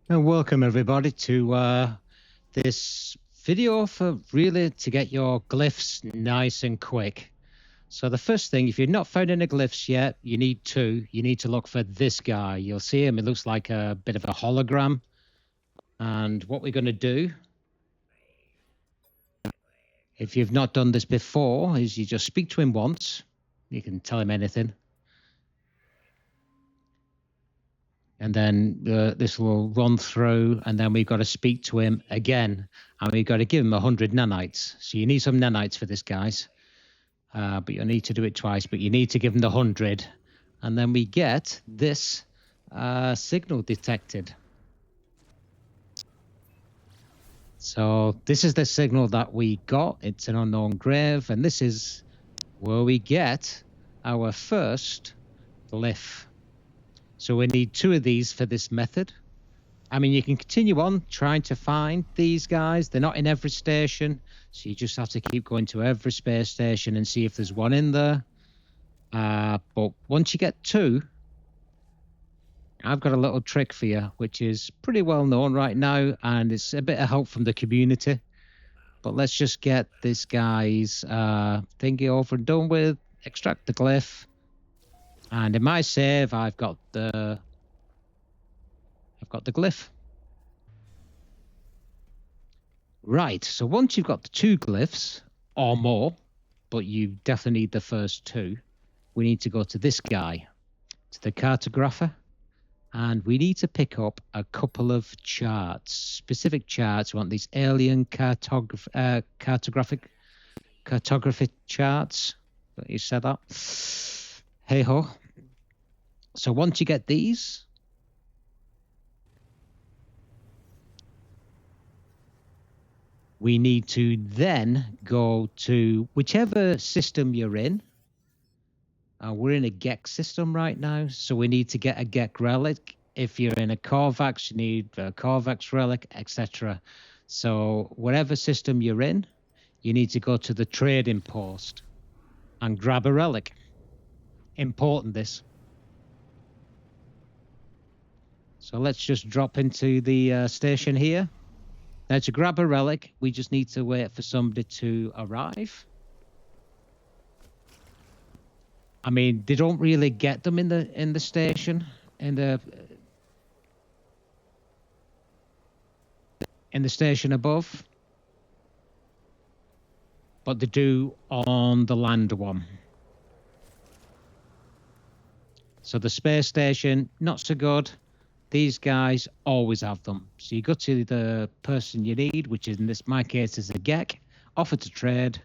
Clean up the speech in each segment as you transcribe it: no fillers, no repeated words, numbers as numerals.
And welcome everybody to this video for really to get your glyphs nice and quick. So the first thing, if you've not found any glyphs yet, you need two. You need to look for this guy. You'll see him. It looks like a bit of a hologram. And what we're going to do, if you've not done this before, is you just speak to him once. You can tell him anything. And then this will run through, and then we've got to speak to him again, and we've got to give him 100 nanites. So you need some nanites for this, guys. But you'll need to do it twice, but you need to give him the 100, and then we get this signal detected. So this is the signal that we got. It's an unknown grave, and this is where we get our first glyph. So we need two of these for this method. I mean, you can continue on trying to find these guys. They're not in every station, so you just have to keep going to every space station and see if there's one in there. But once you get two, I've got a little trick for you, which is pretty well known right now, and it's a bit of help from the community. But let's just get this guy's thingy over and done with, extract the glyph. And in my save, I've got the glyph. Right, so once you've got the two glyphs or more, but you definitely need the first two, we need to go to this guy, to the cartographer, and we need to pick up a couple of charts, specific charts. We want these alien cartography charts. You said that? Hey ho. So once you get these, we need to then go to whichever system you're in. We're in a GEC system right now, so we need to get a GEC relic. If you're in a Corvax, you need a Corvax relic, etc. So whatever system you're in, you need to go to the trading post and grab a relic. Important this. So let's just drop into the station here. Now to grab a relic, we just need to wait for somebody to arrive. I mean, they don't really get them in the station, in the station above, but they do on the land one. So the space station, not so good. These guys always have them. So you go to the person you need, which is in my case is a GEC, offer to trade,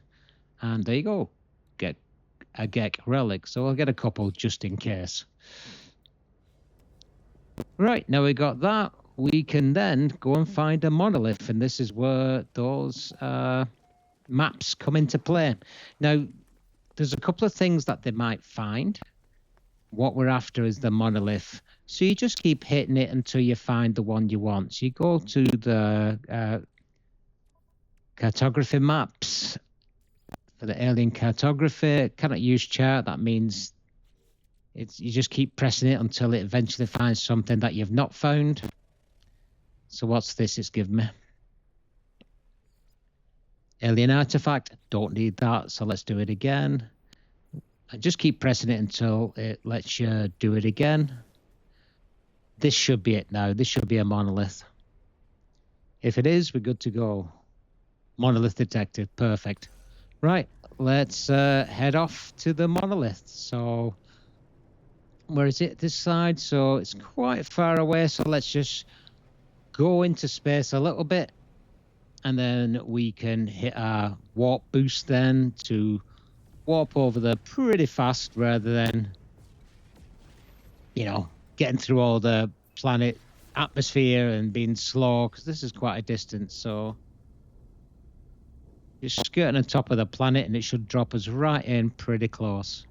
and there you go, get a GEC relic. So I'll get a couple just in case. Right, now we got that. We can then go and find a monolith, and this is where those maps come into play. Now, there's a couple of things that they might find. What we're after is the monolith. So you just keep hitting it until you find the one you want. So you go to the cartography maps for the alien cartography. Cannot use chart. That means you just keep pressing it until it eventually finds something that you've not found. So what's this it's given me? Alien artifact. Don't need that. So let's do it again. And just keep pressing it until it lets you do it again. This should be it now. This should be a monolith. If it is, we're good to go. Monolith detected. Perfect. Right, let's head off to the monolith. So where is it? This side. So it's quite far away. So let's just go into space a little bit. And then we can hit our warp boost then to warp over there pretty fast rather than, you know, getting through all the planet atmosphere and being slow, because this is quite a distance. So you're skirting on top of the planet and it should drop us right in pretty close.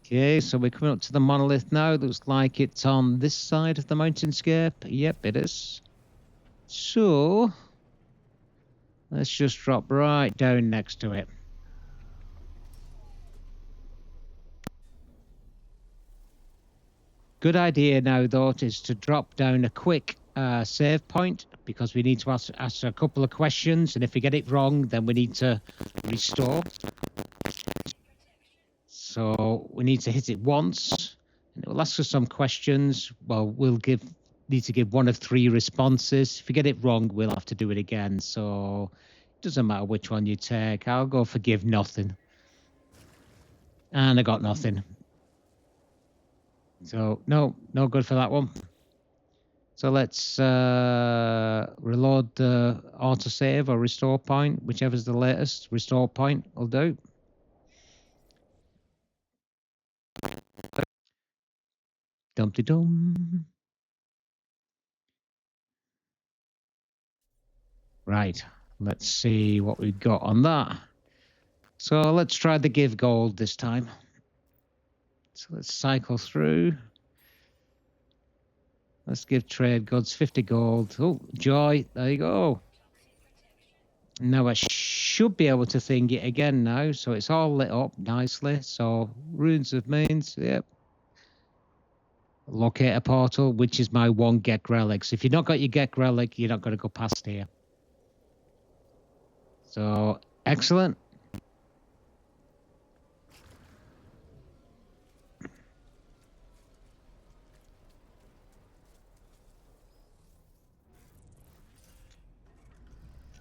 Okay, so we're coming up to the monolith now. Looks like it's on this side of the mountainscape. Yep, it is. So let's just drop right down next to it. Good idea now, though, is to drop down a quick save point, because we need to ask a couple of questions, and if we get it wrong, then we need to restore. So we need to hit it once, and it will ask us some questions. Well, we'll need to give one of 3 responses. If we get it wrong, we'll have to do it again. So it doesn't matter which one you take. I'll go for give nothing. And I got nothing. So no good for that one. So let's reload the autosave or restore point, whichever's the latest. Restore point will do. Dum-de-dum. Right, let's see what we've got on that. So let's try the give gold this time. So let's cycle through. Let's give trade goods 50 gold. Oh, joy, there you go. Now I should be able to thing it again now, so it's all lit up nicely. So runes of means, yep. Locate a portal, which is my 1 Gek relic. So if you've not got your Gek relic, you're not going to go past here. So excellent.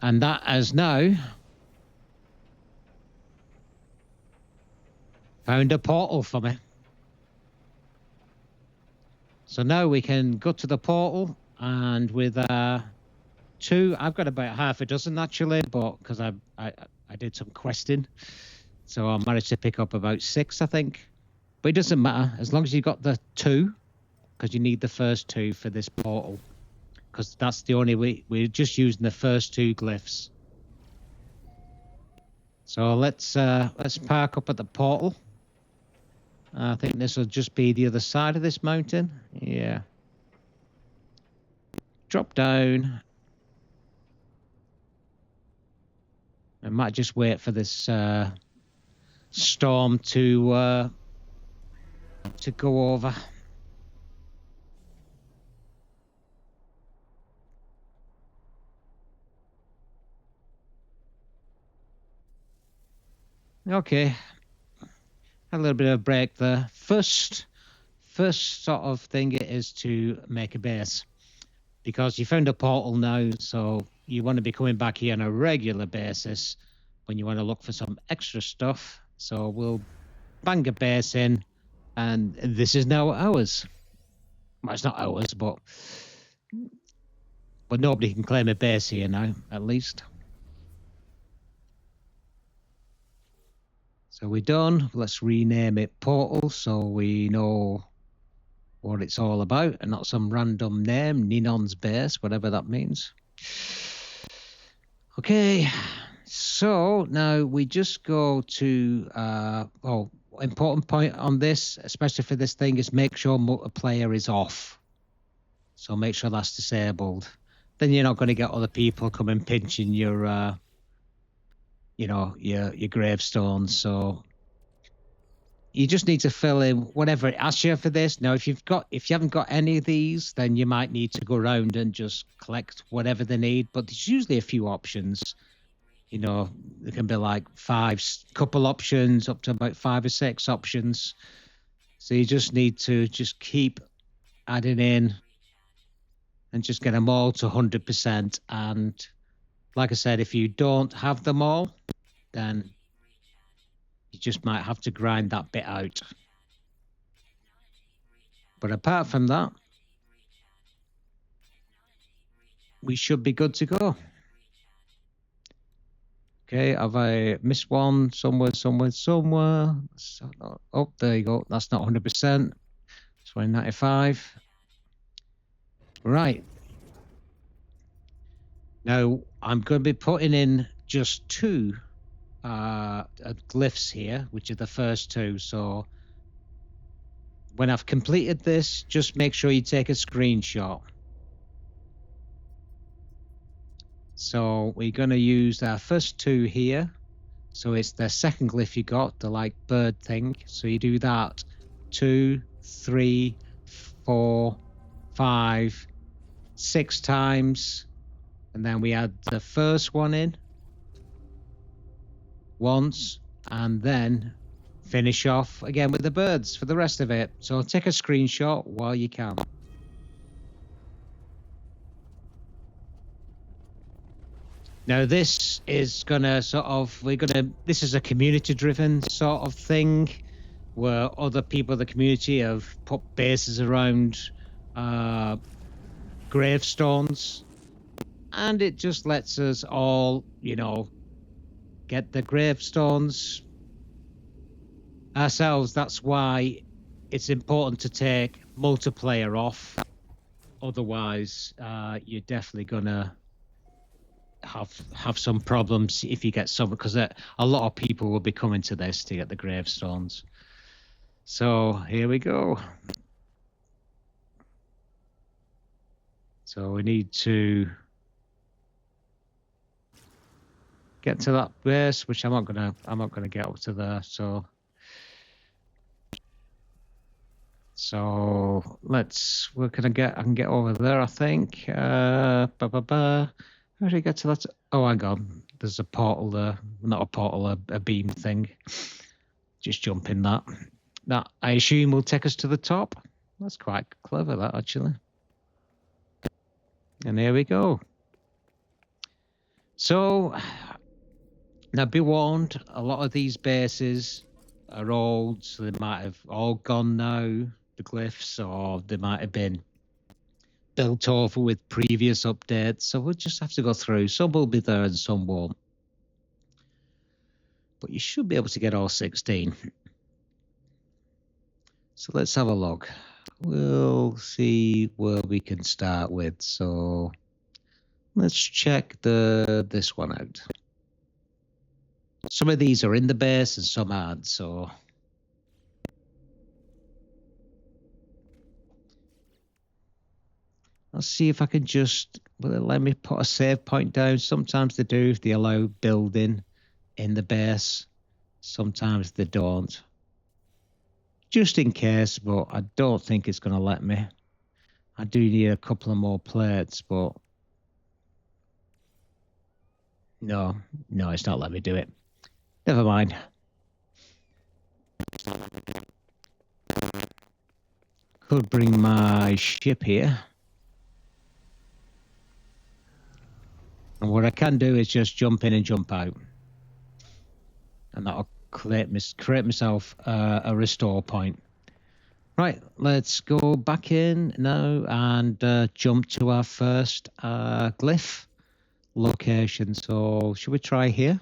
And that has now found a portal for me. So now we can go to the portal, and with 2, I've got about half a dozen actually, but because I did some questing, so I managed to pick up about 6, I think. But it doesn't matter as long as you got the 2, because you need the first 2 for this portal, because that's the only way. We're just using the first 2 glyphs. So let's park up at the portal. I think this will just be the other side of this mountain. Yeah. Drop down. I might just wait for this storm to go over. Okay. A little bit of a break there. First sort of thing is to make a base, because you found a portal now, so you want to be coming back here on a regular basis when you want to look for some extra stuff. So we'll bang a base in, and this is now ours. Well, it's not ours, but nobody can claim a base here now, at least. So we're done. Let's rename it Portal so we know what it's all about and not some random name, Ninon's base, whatever that means. Okay, so now we just go to, important point on this, especially for this thing, is make sure multiplayer is off. So make sure that's disabled. Then you're not going to get other people coming pinching your your gravestones. So you just need to fill in whatever it asks you for this. Now, if you haven't got any of these, then you might need to go around and just collect whatever they need. But there's usually a few options. There can be like couple options up to about 5 or 6 options. So you just need to just keep adding in and just get them all to 100%. And like I said, if you don't have them all, then you just might have to grind that bit out. But apart from that, we should be good to go. Okay, have I missed one somewhere? Oh, there you go. That's not 100%. It's 95. Right. Now, I'm going to be putting in just 2 glyphs here, which are the first 2. So when I've completed this, just make sure you take a screenshot. So we're going to use our first 2 here. So it's the second glyph you got, the like bird thing. So you do that 2, 3, 4, 5, 6 times. And then we add the first one in once, and then finish off again with the birds for the rest of it. So take a screenshot while you can. Now this is gonna this is a community driven sort of thing where other people in the community have put bases around gravestones, and it just lets us all, get the gravestones ourselves. That's why it's important to take multiplayer off. Otherwise, you're definitely gonna have some problems if you get some, because a lot of people will be coming to this to get the gravestones. So here we go. So we need to get to that base, which I'm not gonna get up to there. So I can get over there, I think. How do I get to that? Oh, hang on. There's a portal there. Not a portal, a beam thing. Just jump in that. That, I assume, will take us to the top. That's quite clever, that, actually. And here we go. So, now be warned, a lot of these bases are old, so they might have all gone now, the glyphs, or they might have been built over with previous updates. So we'll just have to go through. Some will be there and some won't. But you should be able to get all 16. So let's have a look. We'll see where we can start with. So let's check this one out. Some of these are in the base and some aren't, so I'll see if I can will it let me put a save point down? Sometimes they do, if they allow building in the base. Sometimes they don't. Just in case, but I don't think it's going to let me. I do need a couple of more plates, but no, it's not letting me do it. Never mind. Could bring my ship here. And what I can do is just jump in and jump out. And that'll create myself a restore point. Right, let's go back in now and jump to our first glyph location. So should we try here?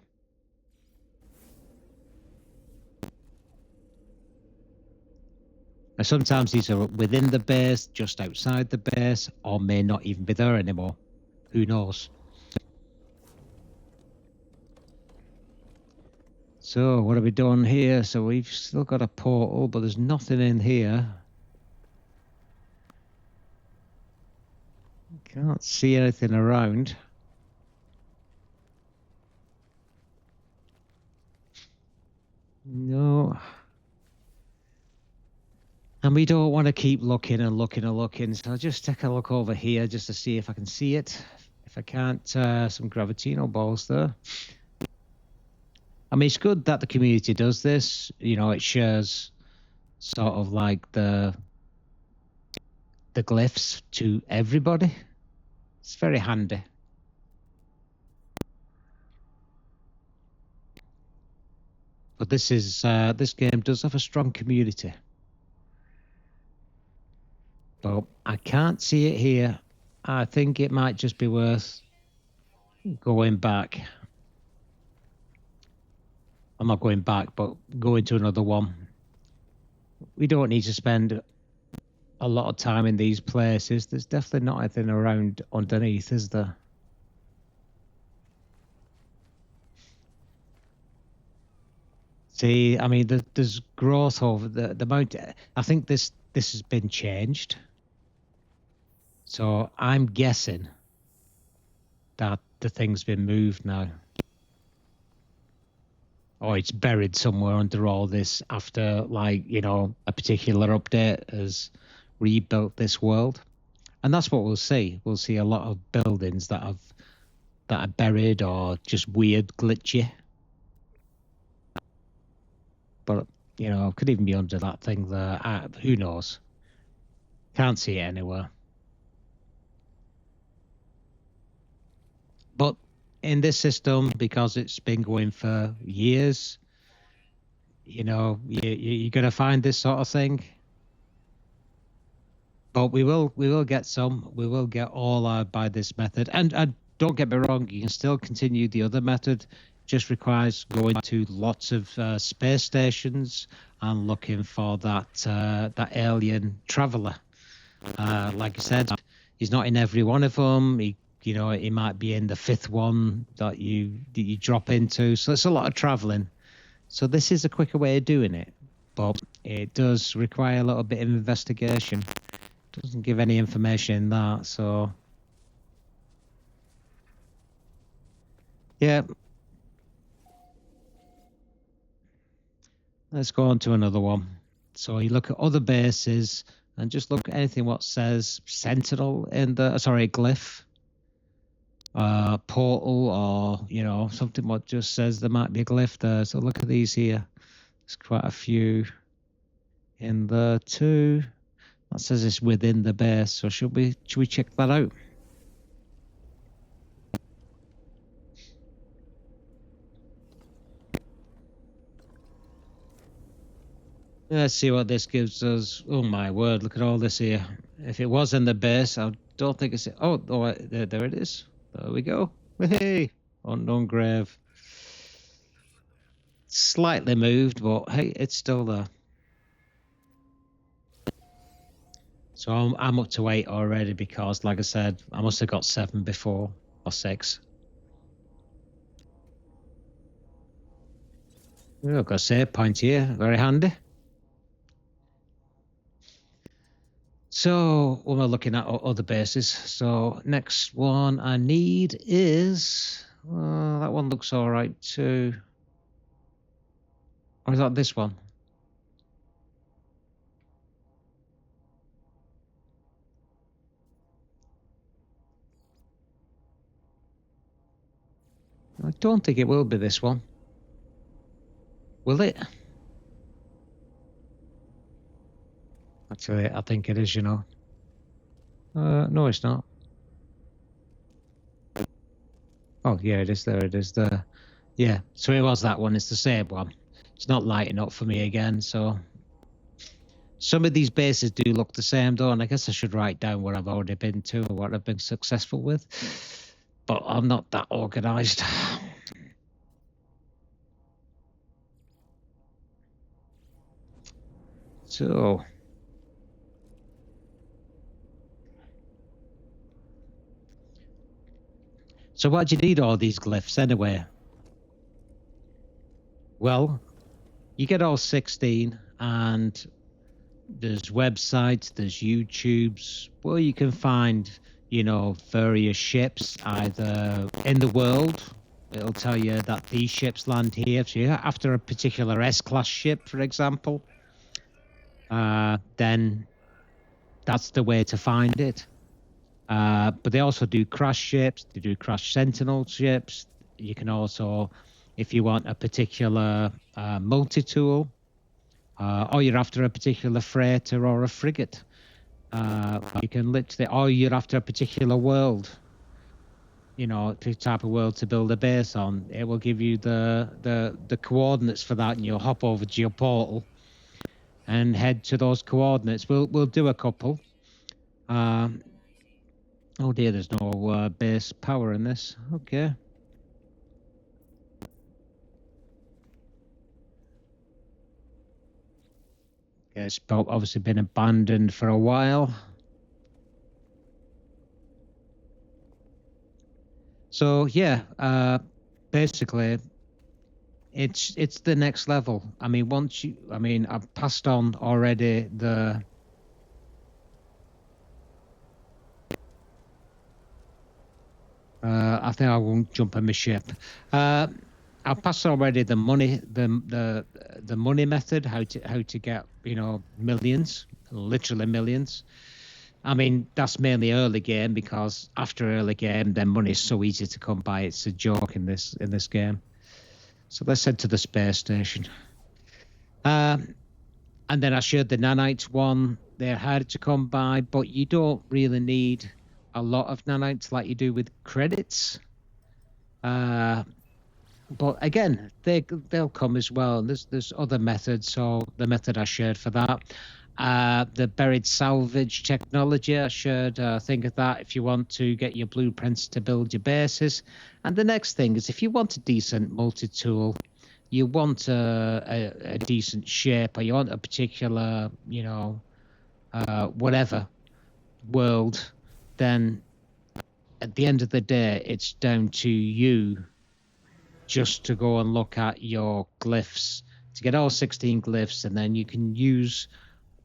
Now, sometimes these are within the base, just outside the base, or may not even be there anymore. Who knows? So what have we done here? So we've still got a portal, but there's nothing in here. Can't see anything around. No. And we don't want to keep looking and looking and looking. So I'll just take a look over here just to see if I can see it. If I can't, some gravitino balls there. I mean, it's good that the community does this. It shares sort of like the glyphs to everybody. It's very handy. But this game does have a strong community. But I can't see it here. I think it might just be worth going back. I'm not going back, but going to another one. We don't need to spend a lot of time in these places. There's definitely not anything around underneath, is there? See, I mean, there's growth over the mountain. I think this has been changed. So I'm guessing that the thing's been moved now. Or it's buried somewhere under all this after, like, a particular update has rebuilt this world. And that's what we'll see. We'll see a lot of buildings that are buried or just weird, glitchy. But, you know, could even be under that thing there. Who knows? Can't see it anywhere. But in this system, because it's been going for years, you know, you're going to find this sort of thing. But we will get some. We will get all by this method. And don't get me wrong, you can still continue the other method. Just requires going to lots of space stations and looking for that alien traveler. Like I said, he's not in every one of them. He might be in the fifth one that you drop into. So it's a lot of traveling. So this is a quicker way of doing it, but it does require a little bit of investigation. Doesn't give any information in that, so yeah. Let's go on to another one. So you look at other bases and just look at anything what says Sentinel in the Glyph, portal, or something what just says there might be a glyph there. So look at these here. There's quite a few in there too. That says it's within the base. So should we check that out? Let's see what this gives us. Oh my word, look at all this here. If it was in the base, I don't think it's... Oh, there it is. There we go. Hey, unknown grave. Slightly moved, but hey, it's still there. So I'm up to 8 already because, like I said, I must have got 7 before, or 6. I've got a save point here, very handy. So when we're looking at other bases, so next one I need is, that one looks all right too. Or is that this one? I don't think it will be this one. Will it? Actually, I think it is, No, it's not. Oh, yeah, it is there. It is there. Yeah, so it was that one. It's the same one. It's not lighting up for me again, so... Some of these bases do look the same, though, and I guess I should write down where I've already been to or what I've been successful with. But I'm not that organised. So... So why do you need all these glyphs anyway? Well, you get all 16 and there's websites, there's YouTubes where you can find, various ships either in the world. It'll tell you that these ships land here. So after a particular S-class ship, for example, then that's the way to find it. But they also do crash ships. They do crash Sentinel ships. You can also, if you want a particular multi-tool, or you're after a particular freighter or a frigate, you can literally, or you're after a particular world, the type of world to build a base on. It will give you the coordinates for that, and you'll hop over to your portal and head to those coordinates. We'll do a couple. Oh dear, there's no base power in this. Okay. Yeah, it's obviously been abandoned for a while. So yeah, basically, it's the next level. I mean, I've passed on already the... I think I won't jump on my ship. I've passed already the money, the money method, how to get millions. literally millions. I mean, that's mainly early game, because after early game, then money's so easy to come by. It's a joke in this game. So let's head to the space station. And then I showed the nanites one. They're harder to come by, but you don't really need a lot of nanites like you do with credits. But again, they'll come as well. There's other methods. So the method I shared for that, the buried salvage technology, I shared. Think of that if you want to get your blueprints to build your bases. And the next thing is, if you want a decent multi-tool, you want a decent shape, or you want a particular, whatever world, then at the end of the day, it's down to you just to go and look at your glyphs to get all 16 glyphs, and then you can use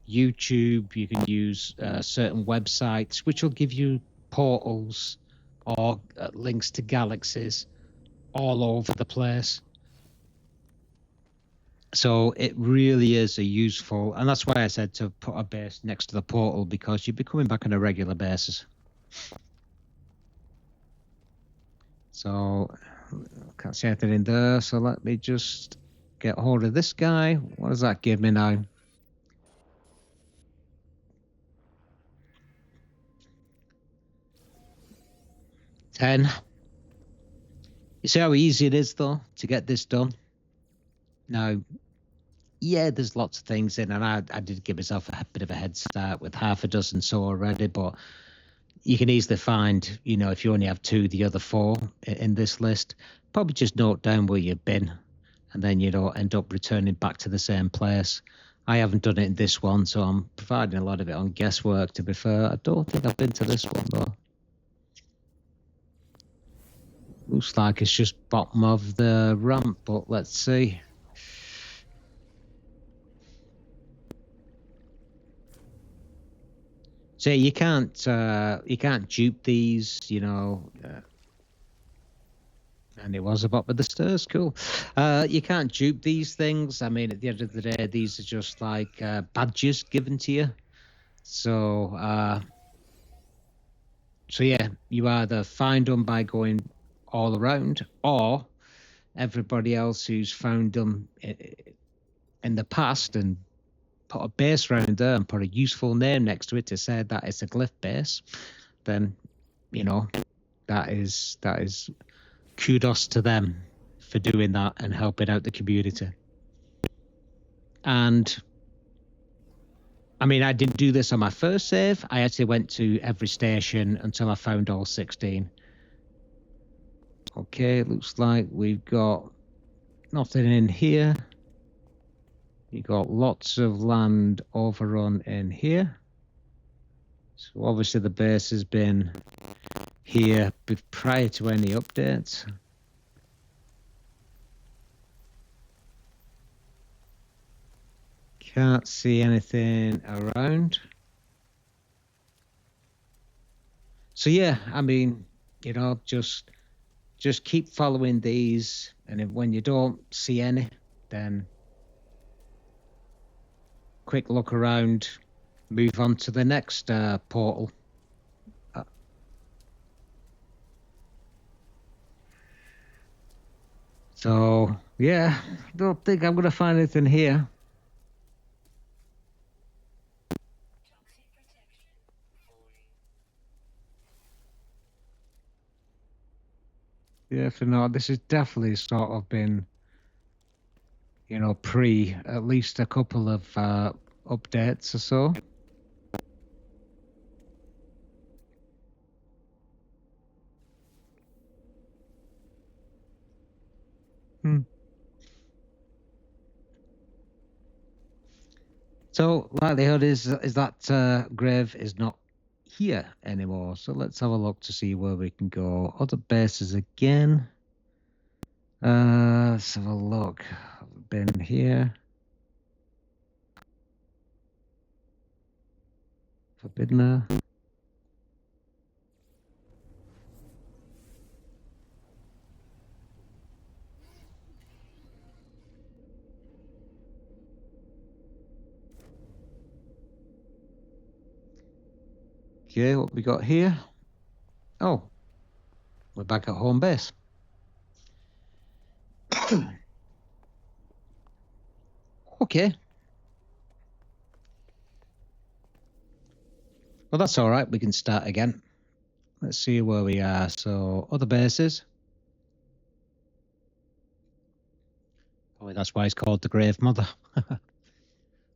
YouTube, you can use certain websites which will give you portals or links to galaxies all over the place. So it really is a useful, and that's why I said to put a base next to the portal, because you'd be coming back on a regular basis. So can't see anything in there, so let me just get hold of this guy. What does that give me now? $10. You see how easy it is, though, to get this done? Now, yeah, there's lots of things in, and I did give myself a bit of a head start with half a dozen so already, but you can easily find, if you only have 2, the other 4 in this list. Probably just note down where you've been, and then you don't end up returning back to the same place. I haven't done it in this one, so I'm providing a lot of it on guesswork, to be fair. I don't think I've been to this one, though. Looks like it's just bottom of the ramp, but let's see. So you can't dupe these, and it was a bot with the stairs. Cool. You can't dupe these things. I mean, at the end of the day, these are just like badges given to you. So yeah, you either find them by going all around, or everybody else who's found them in the past and put a base around there and put a useful name next to it to say that it's a glyph base, then that is kudos to them for doing that and helping out the community. And I mean, I didn't do this on my first save. I actually went to every station until I found all 16. Okay, looks like we've got nothing in here. You got lots of land overrun in here. So obviously the base has been here prior to any updates. Can't see anything around. So yeah, I mean, just keep following these, and when you don't see any, then quick look around, move on to the next portal. So yeah, don't think I'm gonna find anything here. Yeah, for now, this has definitely sort of been, pre at least a couple of updates or so. So likelihood is that grave is not here anymore. So let's have a look to see where we can go. Other bases again. Let's have a look. I've been here. Forbidden there. Okay, what we got here? Oh, we're back at home base. Okay. Well, that's all right. We can start again. Let's see where we are. So, other bases. Oh, that's why it's called the Grave Mother.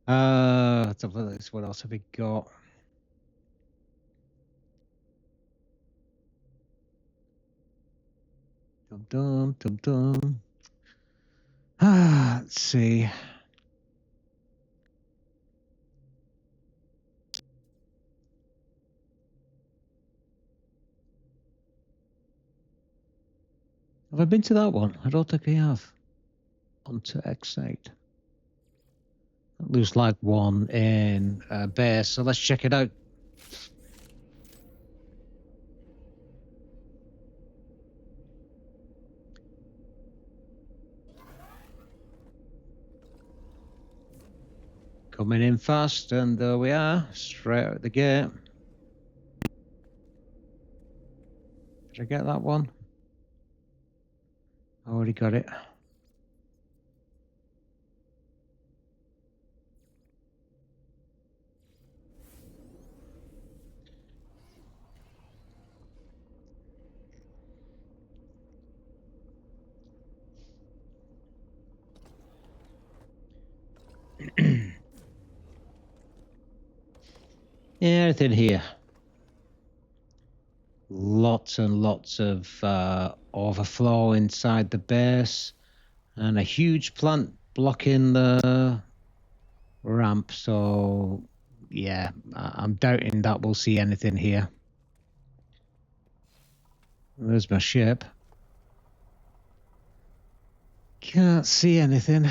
Let's have a look. What else have we got? Dum dum dum dum. Let's see. Have I been to that one? I don't think I have. On to Excite. That looks like one in base, so let's check it out. Coming in fast, and there we are, straight out the gate. Did I get that one? I already got it. Anything here? Lots and lots of overflow inside the base, and a huge plant blocking the ramp. So, yeah, I'm doubting that we'll see anything here. There's my ship. Can't see anything.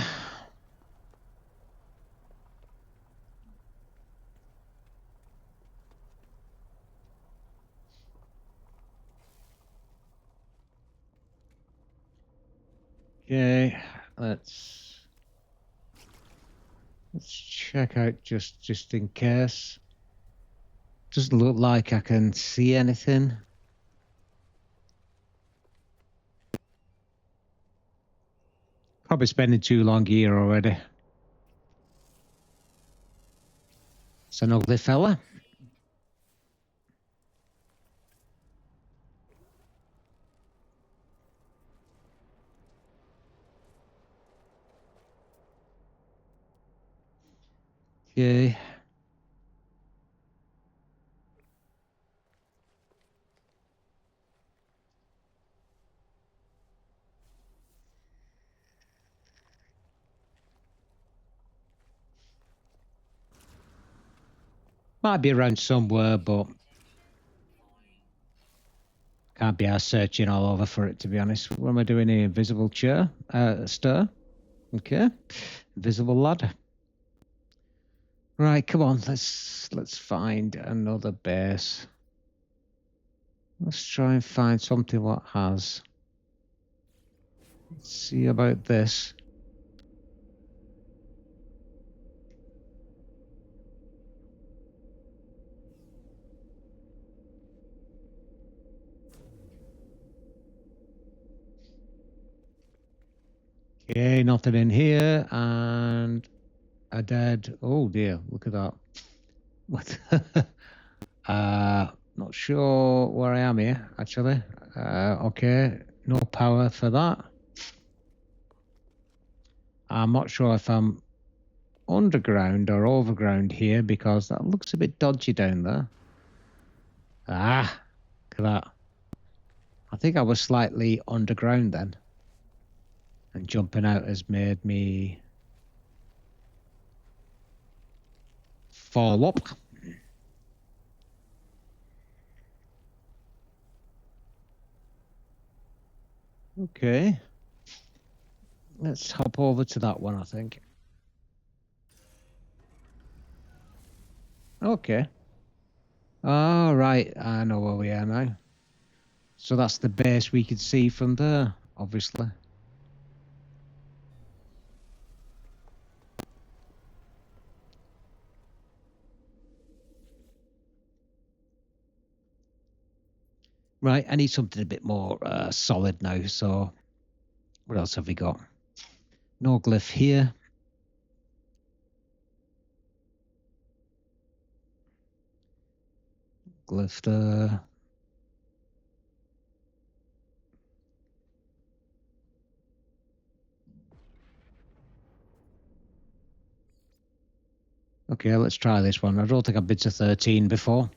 Okay, let's check out just in case. Doesn't look like I can see anything. Probably spending too long here already. It's an ugly fella. Okay. Might be around somewhere, but can't be asked searching all over for it, to be honest. What am I doing here? Invisible chair? Stir? Okay. Invisible ladder. Right, come on. Let's find another base. Let's try and find something what has. Let's see about this. Okay, nothing in here, and a dead. Oh dear, look at that. What? Not sure where I am here, actually. Okay, no power for that. I'm not sure if I'm underground or overground here because that looks a bit dodgy down there. Ah, look at that. I think I was slightly underground then. And jumping out has made me fall up. Okay. Let's hop over to that one, I think. Okay. All right, I know where we are now. So that's the base we could see from there, obviously. Right, I need something a bit more solid now. So what else have we got? No glyph here. Glyph there. Okay, let's try this one. I don't think I've been to 13 before.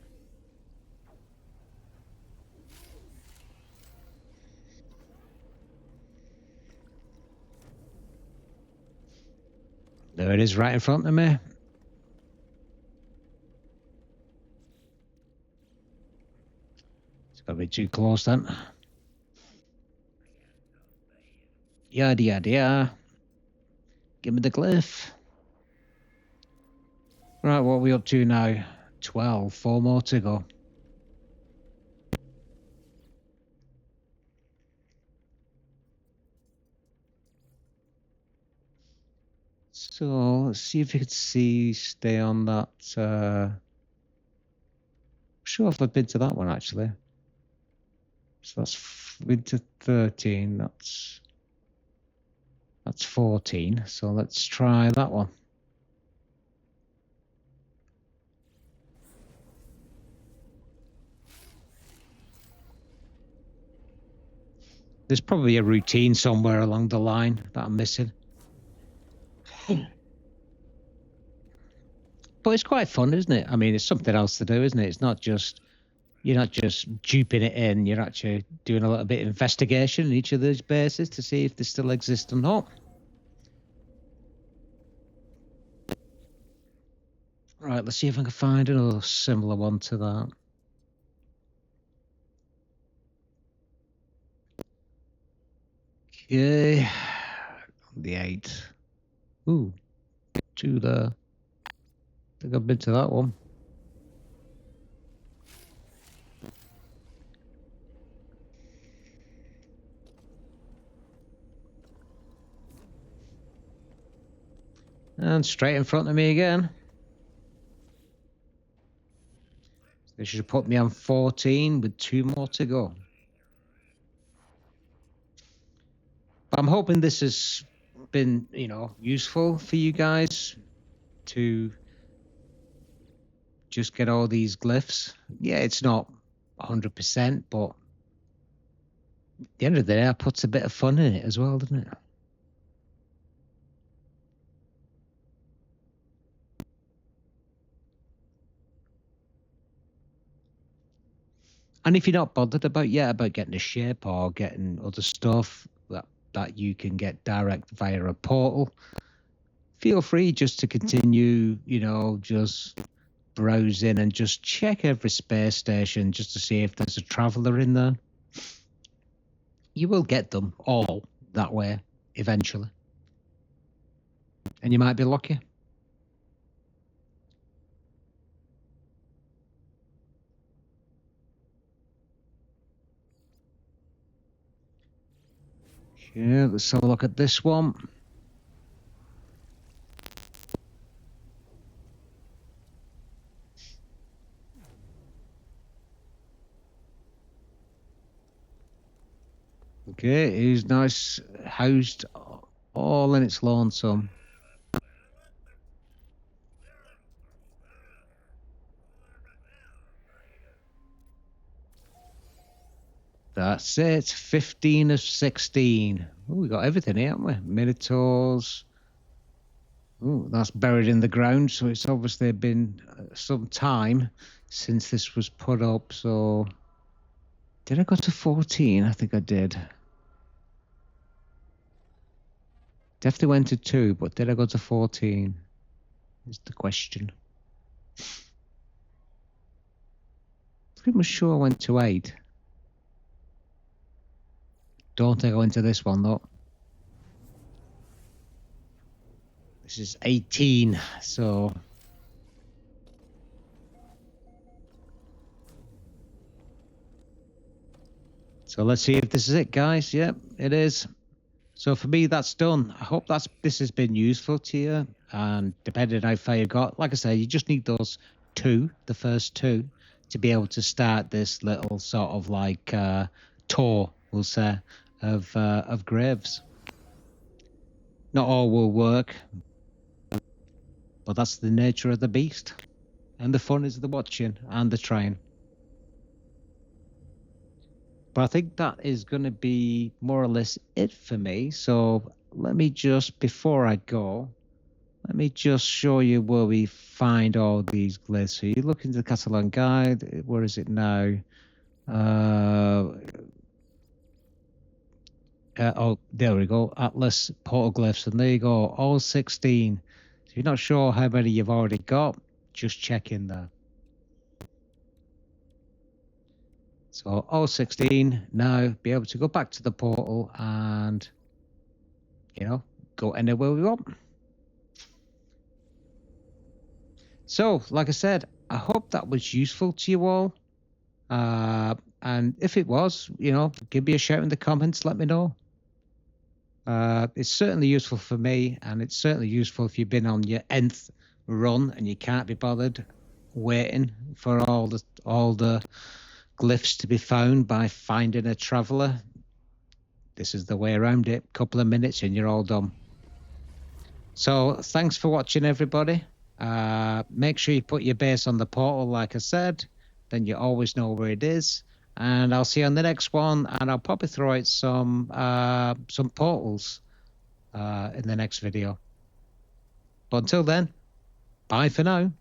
There it is right in front of me. It's got to be too close then. Yada, yada, yada. Give me the glyph. Right, what are we up to now? 12, 4 more to go. So let's see if you could stay on that. I'm sure if I've been to that one actually. So that's been to 13. That's 14. So let's try that one. There's probably a routine somewhere along the line that I'm missing. But it's quite fun, isn't it? I mean, it's something else to do, isn't it? It's not just, you're not just duping it in. You're actually doing a little bit of investigation in each of those bases to see if they still exist or not. Right, let's see if I can find another similar one to that. Okay, the 8. Ooh, 2 there. I think I've been to that one. And straight in front of me again. They should have put me on 14 with 2 more to go. But I'm hoping this has been, useful for you guys to just get all these glyphs. Yeah, it's not 100%, but at the end of the day, it puts a bit of fun in it as well, doesn't it? And if you're not bothered about getting a ship or getting other stuff that you can get direct via a portal, feel free just to continue, just browse in and just check every space station just to see if there's a traveler in there. You will get them all that way eventually. And you might be lucky. Yeah, let's have a look at this one. Okay, he's nice, housed all in its lonesome. That's it, 15 of 16. Oh, we got everything here, haven't we? Minotaurs. Oh, that's buried in the ground, so it's obviously been some time since this was put up. So, did I go to 14? I think I did. Definitely went to 2, but did I go to 14? Is the question. Pretty much sure I went to 8. Don't think I went to this one, though. This is 18, so... So let's see if this is it, guys. Yep, it is. So for me, that's done. I hope this has been useful to you. And depending on how far you got, like I say, you just need those 2, the first 2, to be able to start this little sort of like tour, we'll say, of Glyphs. Not all will work, but that's the nature of the beast, and the fun is the watching and the trying. But I think that is going to be more or less it for me. So let me just, before I go, let me just show you where we find all these glyphs. So you look into the catalog guide. Where is it now? Oh, there we go. Atlas portal glyphs, and there you go. All 16. So if you're not sure how many you've already got, just check in there. So all 16 now, be able to go back to the portal and, you know, go anywhere we want. So, like I said, I hope that was useful to you all. And if it was, you know, give me a shout in the comments, let me know. It's certainly useful for me, and it's certainly useful if you've been on your nth run and you can't be bothered waiting for all the glyphs to be found by finding a traveler. This is the way around it. Couple of minutes and you're all done. So thanks for watching, everybody. Make sure you put your base on the portal, like I said, then you always know where it is. And I'll see you on the next one, and I'll probably throw out some portals in the next video. But until then, bye for now.